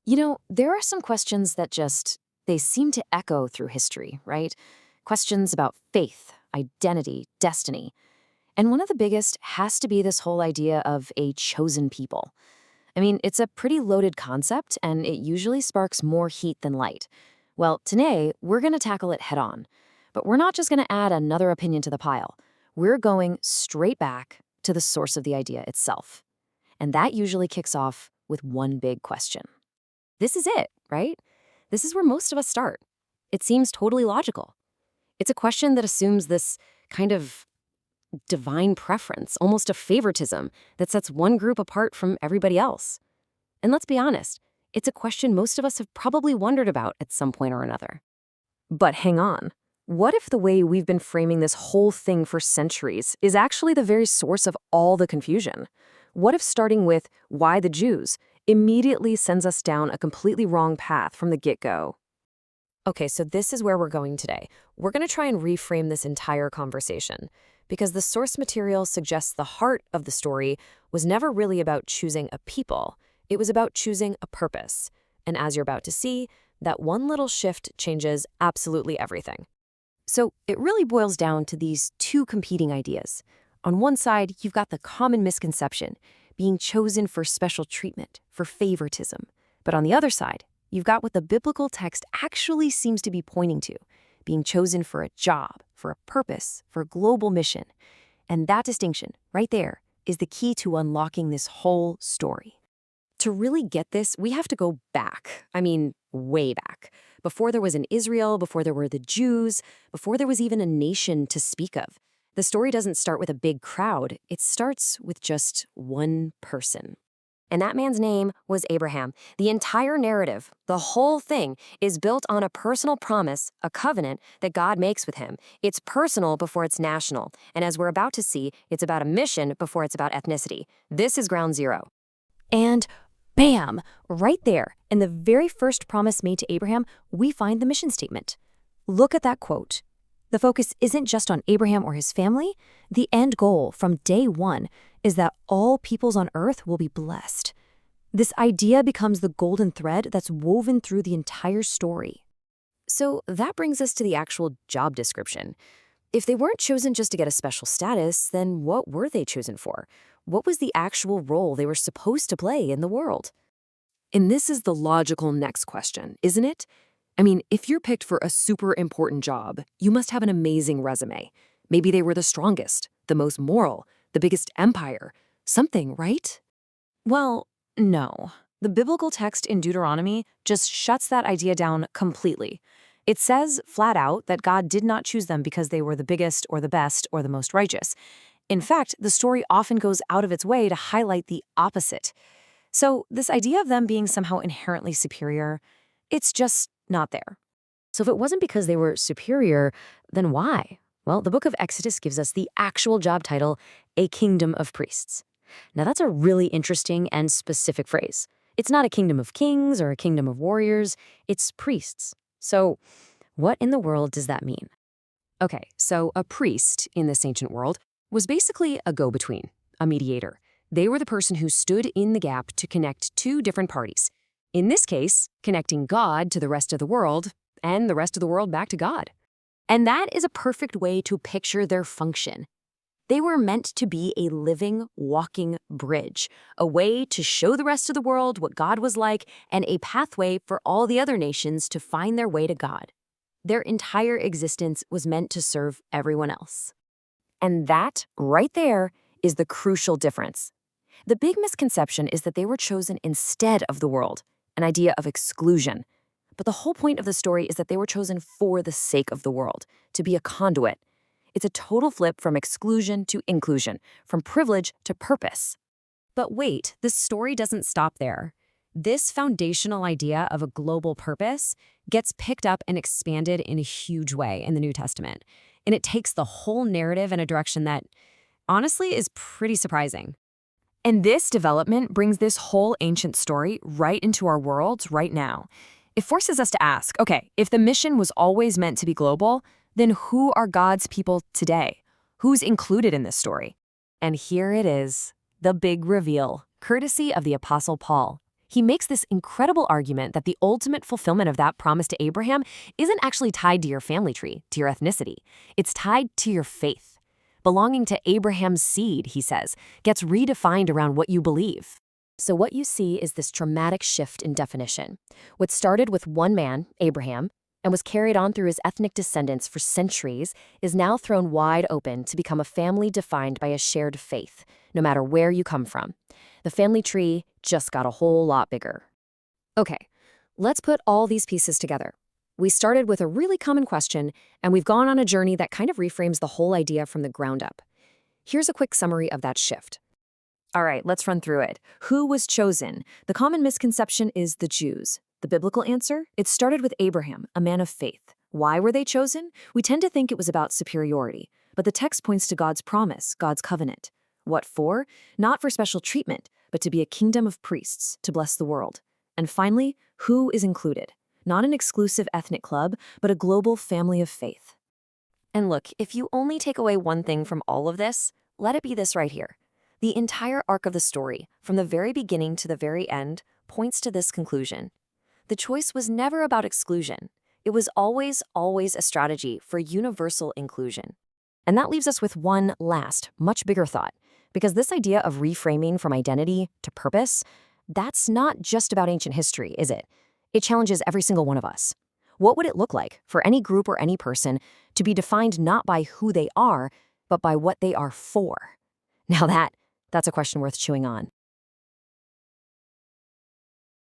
There are some questions that they seem to echo through history, right? Questions about faith, identity, destiny. And one of the biggest has to be this whole idea of a chosen people. I mean, it's a pretty loaded concept, and it usually sparks more heat than light. Well, today, we're going to tackle it head on. But we're not just going to add another opinion to the pile. We're going straight back to the source of the idea itself. And that usually kicks off with one big question. This is it, right? This is where most of us start. It seems totally logical. It's a question that assumes this kind of divine preference, almost a favoritism, that sets one group apart from everybody else. And let's be honest, it's a question most of us have probably wondered about at some point or another. But hang on. What if the way we've been framing this whole thing for centuries is actually the very source of all the confusion? What if starting with why the Jews immediately sends us down a completely wrong path from the get-go? Okay, so this is where we're going today. We're going to try and reframe this entire conversation because the source material suggests the heart of the story was never really about choosing a people. It was about choosing a purpose. And as you're about to see, that one little shift changes absolutely everything. So it really boils down to these two competing ideas. On one side, you've got the common misconception, being chosen for special treatment, for favoritism. But on the other side, you've got what the biblical text actually seems to be pointing to, being chosen for a job, for a purpose, for a global mission. And that distinction, right there, is the key to unlocking this whole story. To really get this, we have to go back. I mean, way back. Before there was an Israel, before there were the Jews, before there was even a nation to speak of. The story doesn't start with a big crowd. It starts with just one person. And that man's name was Abraham. The entire narrative, the whole thing, is built on a personal promise, a covenant that God makes with him. It's personal before it's national. And as we're about to see, it's about a mission before it's about ethnicity. This is ground zero. And bam! Right there, in the very first promise made to Abraham, we find the mission statement. Look at that quote. The focus isn't just on Abraham or his family. The end goal from day one is that all peoples on earth will be blessed. This idea becomes the golden thread that's woven through the entire story. So that brings us to the actual job description. If they weren't chosen just to get a special status, then what were they chosen for? What was the actual role they were supposed to play in the world? And this is the logical next question, isn't it? I mean, if you're picked for a super important job, you must have an amazing resume. Maybe they were the strongest, the most moral, the biggest empire. Something, right? Well, no. The biblical text in Deuteronomy just shuts that idea down completely. It says flat out that God did not choose them because they were the biggest or the best or the most righteous. In fact, the story often goes out of its way to highlight the opposite. So this idea of them being somehow inherently superior, it's just not there. So if it wasn't because they were superior, then why? Well, the book of Exodus gives us the actual job title, a kingdom of priests. Now that's a really interesting and specific phrase. It's not a kingdom of kings or a kingdom of warriors, it's priests. So what in the world does that mean? Okay, so a priest in this ancient world was basically a go-between, a mediator. They were the person who stood in the gap to connect two different parties. In this case, connecting God to the rest of the world and the rest of the world back to God. And that is a perfect way to picture their function. They were meant to be a living, walking bridge, a way to show the rest of the world what God was like and a pathway for all the other nations to find their way to God. Their entire existence was meant to serve everyone else. And that, right there, is the crucial difference. The big misconception is that they were chosen instead of the world, an idea of exclusion. But the whole point of the story is that they were chosen for the sake of the world, to be a conduit. It's a total flip from exclusion to inclusion, from privilege to purpose. But wait, the story doesn't stop there. This foundational idea of a global purpose gets picked up and expanded in a huge way in the New Testament. And it takes the whole narrative in a direction that, honestly, is pretty surprising. And this development brings this whole ancient story right into our world right now. It forces us to ask, okay, if the mission was always meant to be global, then who are God's people today? Who's included in this story? And here it is, the big reveal, courtesy of the Apostle Paul. He makes this incredible argument that the ultimate fulfillment of that promise to Abraham isn't actually tied to your family tree, to your ethnicity. It's tied to your faith. Belonging to Abraham's seed, he says, gets redefined around what you believe. So what you see is this dramatic shift in definition. What started with one man, Abraham, and was carried on through his ethnic descendants for centuries, is now thrown wide open to become a family defined by a shared faith, no matter where you come from. The family tree just got a whole lot bigger. Okay, let's put all these pieces together. We started with a really common question, and we've gone on a journey that kind of reframes the whole idea from the ground up. Here's a quick summary of that shift. All right, let's run through it. Who was chosen? The common misconception is the Jews. The biblical answer? It started with Abraham, a man of faith. Why were they chosen? We tend to think it was about superiority, but the text points to God's promise, God's covenant. What for? Not for special treatment, but to be a kingdom of priests, to bless the world. And finally, who is included? Not an exclusive ethnic club, but a global family of faith. And look, if you only take away one thing from all of this, let it be this right here. The entire arc of the story, from the very beginning to the very end, points to this conclusion. The choice was never about exclusion. It was always a strategy for universal inclusion. And that leaves us with one last, much bigger thought. Because this idea of reframing from identity to purpose, that's not just about ancient history, is it? It challenges every single one of us. What would it look like for any group or any person to be defined not by who they are, but by what they are for? Now that's a question worth chewing on.